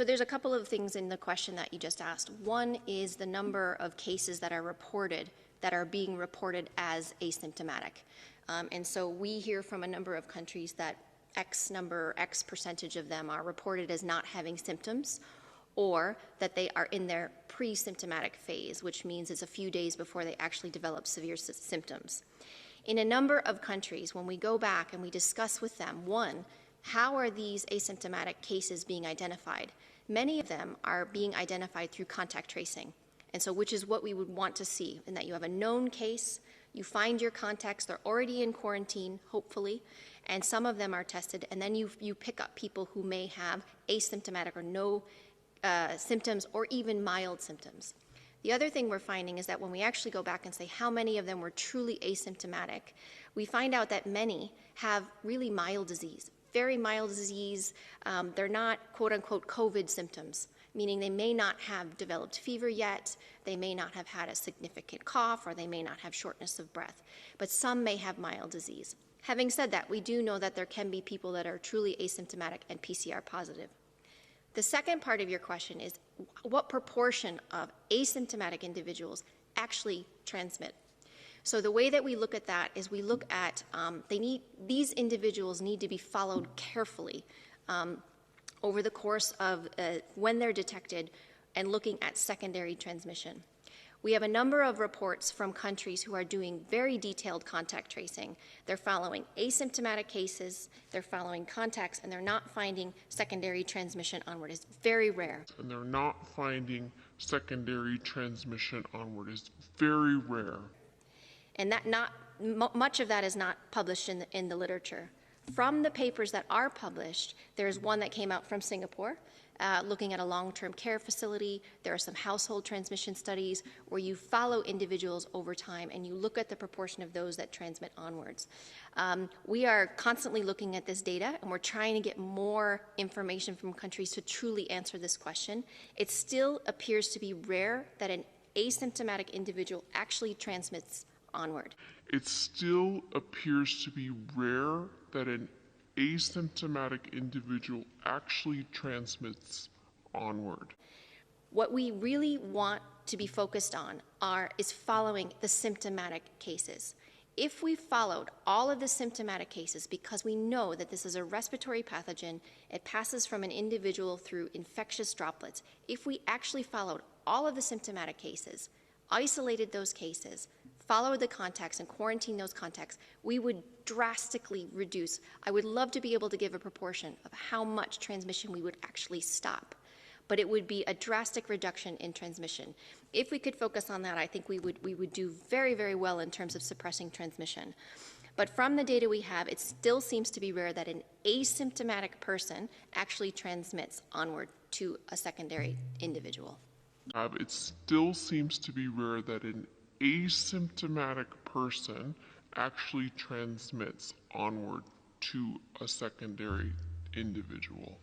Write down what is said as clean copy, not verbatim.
So there's a couple of things in the question that you just asked. One is the number of cases that are reported that are being reported as asymptomatic. And so we hear from a number of countries that X percentage of them are reported as not having symptoms, or that they are in their pre-symptomatic phase, which means it's a few days before they actually develop severe symptoms. In a number of countries, when we go back and we discuss with them, one, how are these asymptomatic cases being identified? Many of them are being identified through contact tracing, and so which is what we would want to see, in that you have a known case, you find your contacts, they're already in quarantine, hopefully, and some of them are tested, and then you pick up people who may have asymptomatic or no symptoms or even mild symptoms. The other thing we're finding is that when we actually go back and say how many of them were truly asymptomatic, we find out that many have really mild disease, very mild disease. They're not quote unquote COVID symptoms, meaning they may not have developed fever yet, they may not have had a significant cough, or they may not have shortness of breath, but some may have mild disease. Having said that, we do know that there can be people that are truly asymptomatic and PCR positive. The second part of your question is what proportion of asymptomatic individuals actually transmit. So the way that we look at that is we look at these individuals need to be followed carefully over the course of when they're detected and looking at secondary transmission. We have a number of reports from countries who are doing very detailed contact tracing. They're following asymptomatic cases, they're following contacts, and they're not finding secondary transmission onward. It's very rare. And they're not finding secondary transmission onward. It's very rare. And that much of that is not published in the literature. From the papers that are published, there's one that came out from Singapore, looking at a long-term care facility. There are some household transmission studies where you follow individuals over time and you look at the proportion of those that transmit onwards. We are constantly looking at this data, and we're trying to get more information from countries to truly answer this question. It still appears to be rare that an asymptomatic individual actually transmits onward. It still appears to be rare that an asymptomatic individual actually transmits onward. What we really want to be focused on is following the symptomatic cases. If we followed all of the symptomatic cases, because we know that this is a respiratory pathogen, it passes from an individual through infectious droplets. If we actually followed all of the symptomatic cases, isolated those cases, followed the contacts and quarantined those contacts, we would drastically reduce. I would love to be able to give a proportion of how much transmission we would actually stop, but it would be a drastic reduction in transmission. If we could focus on that, I think we would do very, very well in terms of suppressing transmission. But from the data we have, it still seems to be rare that an asymptomatic person actually transmits onward to a secondary individual. It still seems to be rare that an asymptomatic person actually transmits onward to a secondary individual.